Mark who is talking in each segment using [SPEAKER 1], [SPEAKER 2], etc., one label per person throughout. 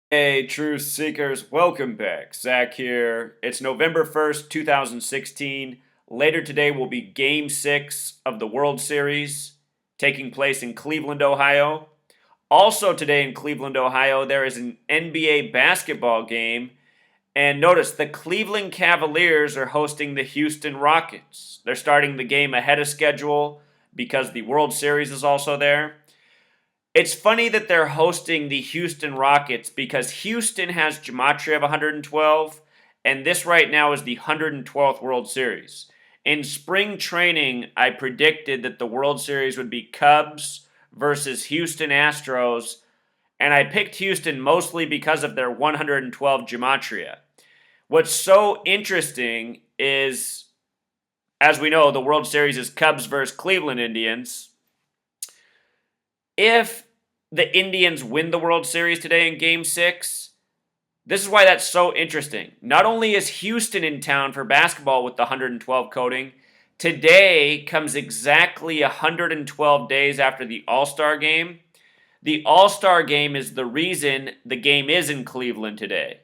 [SPEAKER 1] Hey, truth seekers, welcome back. Zach here. It's November 1st, 2016. Later today will be Game 6 of the World Series taking place in Cleveland, Ohio. Also, today in Cleveland, Ohio, there is an NBA basketball game. And notice the Cleveland Cavaliers are hosting the Houston Rockets. They're starting the game ahead of schedule because the World Series is also there. It's funny that they're hosting the Houston Rockets because Houston has gematria of 112, and this right now is the 112th World Series. In spring training, I predicted that the World Series would be Cubs versus Houston Astros, and I picked Houston mostly because of their 112 gematria. What's so interesting is, as we know, the World Series is Cubs versus Cleveland Indians. If the Indians win the World Series today in Game 6, this is why that's so interesting. Not only is Houston in town for basketball with the 112 coding, today comes exactly 112 days after the All-Star game. The All-Star game is the reason the game is in Cleveland today.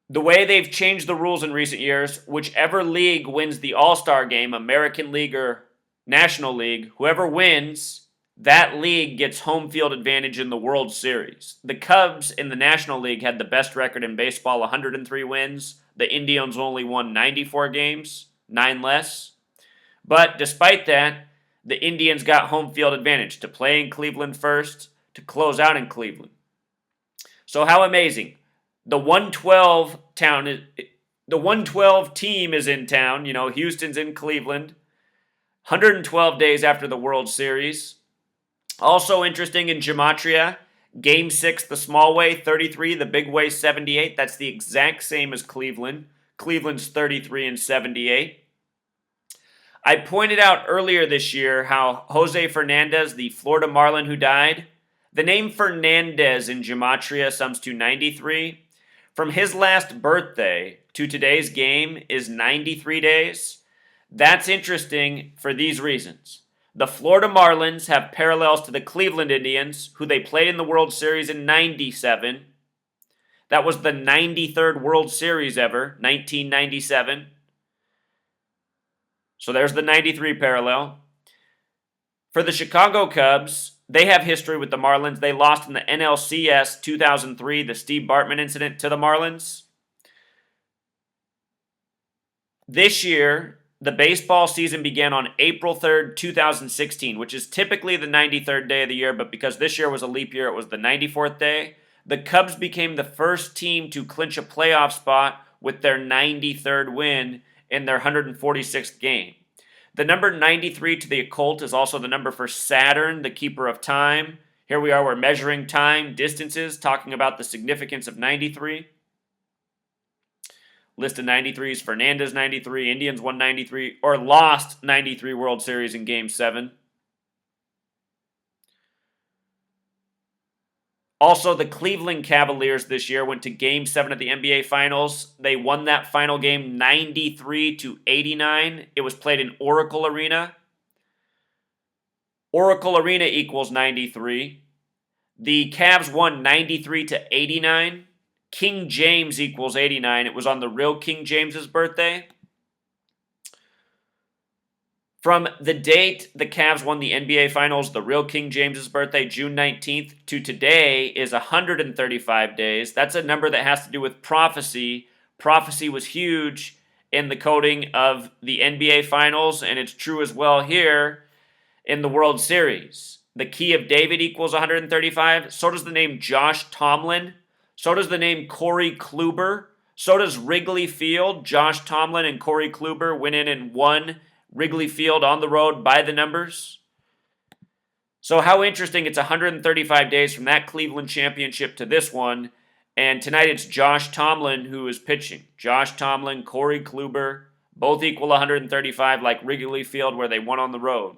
[SPEAKER 1] The way they've changed the rules in recent years, whichever league wins the All-Star game, American League or National League, whoever wins, that league gets home field advantage in the World Series. The Cubs in the National League had the best record in baseball, 103 wins. The Indians only won 94 games, 9 less. But despite that, the Indians got home field advantage to play in Cleveland first, to close out in Cleveland. So how amazing. The 112 the 112 team is in town, Houston's in Cleveland. 112 days after the World Series. Also interesting in gematria, Game 6, the small way, 33, the big way, 78. That's the exact same as Cleveland. Cleveland's 33 and 78. I pointed out earlier this year how Jose Fernandez, the Florida Marlin who died, the name Fernandez in gematria sums to 93. From his last birthday to today's game is 93 days. That's interesting for these reasons. The Florida Marlins have parallels to the Cleveland Indians, who they played in the World Series in 97. That was the 93rd World Series ever, 1997. So there's the 93 parallel. For the Chicago Cubs, they have history with the Marlins. They lost in the NLCS 2003, the Steve Bartman incident, to the Marlins. This year, the baseball season began on April 3rd, 2016, which is typically the 93rd day of the year, but because this year was a leap year, it was the 94th day. The Cubs became the first team to clinch a playoff spot with their 93rd win in their 146th game. The number 93 to the occult is also the number for Saturn, the keeper of time. Here we are, we're measuring time, distances, talking about the significance of 93. List of 93s, Fernandez 93, Indians won 93, or lost 93 World Series in Game 7. Also, the Cleveland Cavaliers this year went to Game 7 of the NBA Finals. They won that final game 93 to 89. It was played in Oracle Arena. Oracle Arena equals 93. The Cavs won 93 to 89. King James equals 89. It was on the real King James's birthday. From the date the Cavs won the NBA Finals, the real King James's birthday, June 19th, to today is 135 days. That's a number that has to do with prophecy. Prophecy was huge in the coding of the NBA Finals, and it's true as well here in the World Series. The key of David equals 135. So does the name Josh Tomlin. So does the name Corey Kluber. So does Wrigley Field. Josh Tomlin and Corey Kluber went in and won Wrigley Field on the road by the numbers. So how interesting, it's 135 days from that Cleveland championship to this one. And tonight it's Josh Tomlin who is pitching. Josh Tomlin, Corey Kluber, both equal 135 like Wrigley Field where they won on the road.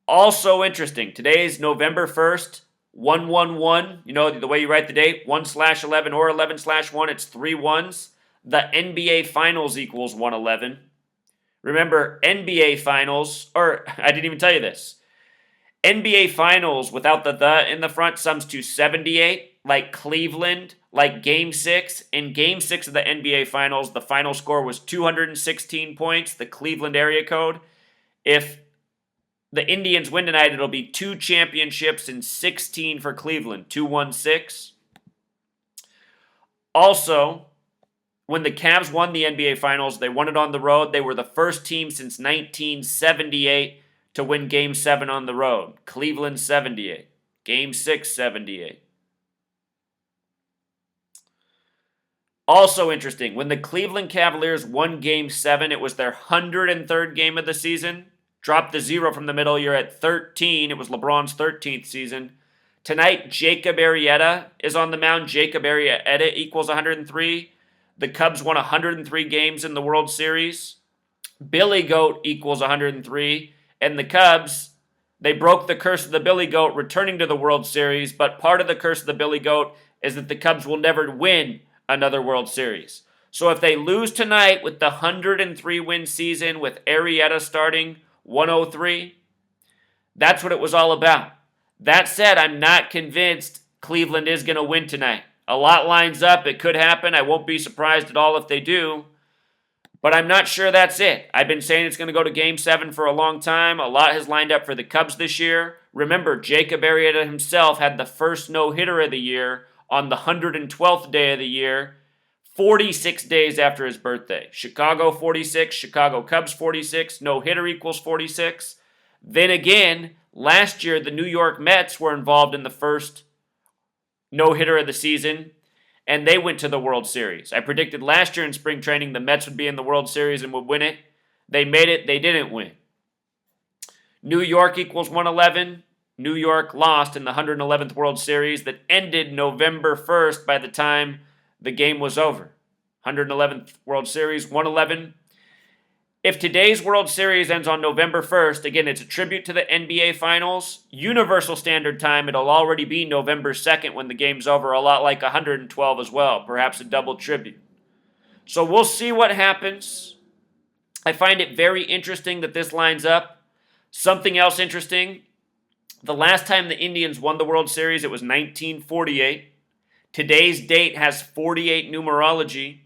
[SPEAKER 1] Also interesting, today's November 1st, 111. You know, the way you write the date, 1/11 or 11/1, it's 3 ones. The NBA Finals equals 111. Remember, NBA Finals, or I didn't even tell you this. NBA Finals without the in the front sums to 78, like Cleveland, like Game 6. In Game 6 of the NBA Finals, the final score was 216 points, the Cleveland area code. If the Indians win tonight, it'll be 2 championships and 16 for Cleveland, 216. Also, when the Cavs won the NBA Finals, they won it on the road. They were the first team since 1978 to win Game 7 on the road. Cleveland 78. Game 6 78. Also interesting, when the Cleveland Cavaliers won Game 7, it was their 103rd game of the season. Dropped the 0 from the middle. You're at 13. It was LeBron's 13th season. Tonight, Jacob Arrieta is on the mound. Jacob Arrieta equals 103. The Cubs won 103 games in the World Series. Billy Goat equals 103. And the Cubs, they broke the curse of the Billy Goat returning to the World Series. But part of the curse of the Billy Goat is that the Cubs will never win another World Series. So if they lose tonight with the 103 win season with Arrieta starting 103, that's what it was all about. That said, I'm not convinced Cleveland is going to win tonight. A lot lines up. It could happen. I won't be surprised at all if they do. But I'm not sure that's it. I've been saying it's going to go to Game 7 for a long time. A lot has lined up for the Cubs this year. Remember, Jacob Arrieta himself had the first no-hitter of the year on the 112th day of the year, 46 days after his birthday. Chicago 46, Chicago Cubs 46, no-hitter equals 46. Then again, last year the New York Mets were involved in the first no-hitter of the season, and they went to the World Series. I predicted last year in spring training the Mets would be in the World Series and would win it. They made it. They didn't win. New York equals 111. New York lost in the 111th World Series that ended November 1st by the time the game was over. 111th World Series, 111. If today's World Series ends on November 1st, again, it's a tribute to the NBA Finals. Universal Standard Time, it'll already be November 2nd when the game's over, a lot like 112 as well, perhaps a double tribute. So we'll see what happens. I find it very interesting that this lines up. Something else interesting, the last time the Indians won the World Series, it was 1948. Today's date has 48 numerology.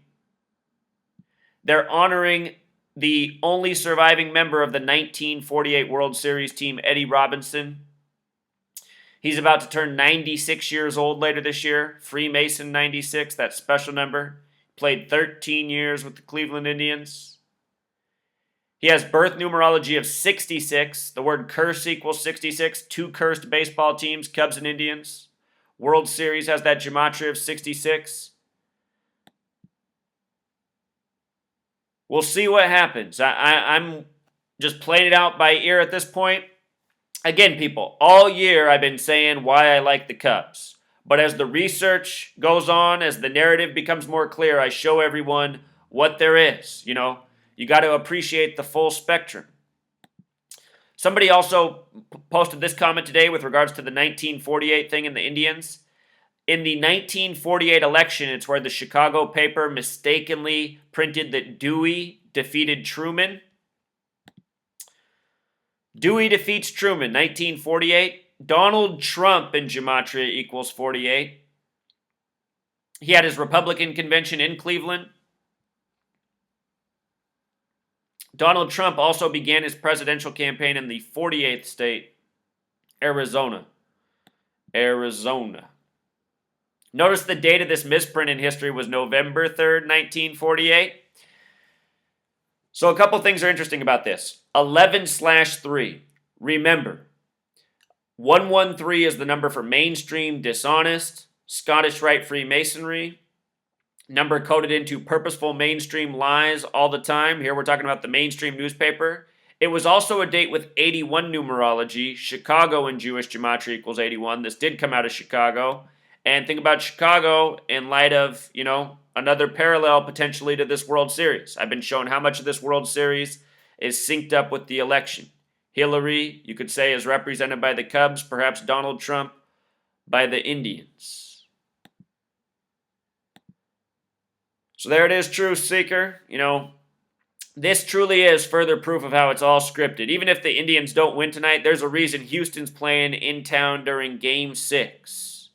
[SPEAKER 1] They're honoring the only surviving member of the 1948 World Series team, Eddie Robinson. He's about to turn 96 years old later this year. Freemason 96, that special number. Played 13 years with the Cleveland Indians. He has birth numerology of 66. The word curse equals 66. 2 cursed baseball teams, Cubs and Indians. World Series has that gematria of 66. We'll see what happens. I'm just playing it out by ear at this point. Again, people, all year I've been saying why I like the Cubs. But as the research goes on, as the narrative becomes more clear, I show everyone what there is. You know, you got to appreciate the full spectrum. Somebody also posted this comment today with regards to the 1948 thing in the Indians. In the 1948 election, it's where the Chicago paper mistakenly printed that Dewey defeated Truman. Dewey defeats Truman, 1948. Donald Trump in gematria equals 48. He had his Republican convention in Cleveland. Donald Trump also began his presidential campaign in the 48th state, Arizona. Notice the date of this misprint in history was November 3rd, 1948. So a couple things are interesting about this. 11/3. Remember, 113 is the number for mainstream dishonest, Scottish Rite Freemasonry. Number coded into purposeful mainstream lies all the time. Here we're talking about the mainstream newspaper. It was also a date with 81 numerology. Chicago in Jewish gematria equals 81. This did come out of Chicago. And think about Chicago in light of, another parallel potentially to this World Series. I've been shown how much of this World Series is synced up with the election. Hillary, you could say, is represented by the Cubs, perhaps Donald Trump by the Indians. So there it is, Truth Seeker. This truly is further proof of how it's all scripted. Even if the Indians don't win tonight, there's a reason Houston's playing in town during Game 6.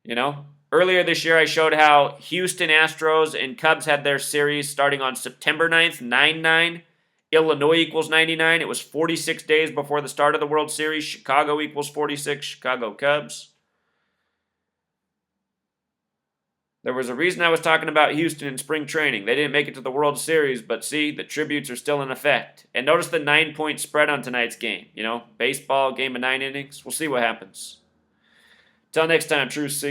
[SPEAKER 1] You know? Earlier this year, I showed how Houston Astros and Cubs had their series starting on September 9th, 9-9. Illinois equals 99. It was 46 days before the start of the World Series. Chicago equals 46. Chicago Cubs. There was a reason I was talking about Houston in spring training. They didn't make it to the World Series, but see, the tributes are still in effect. And notice the 9-point spread on tonight's game. You know, baseball, game of 9 innings. We'll see what happens. Till next time, Truth Seekers.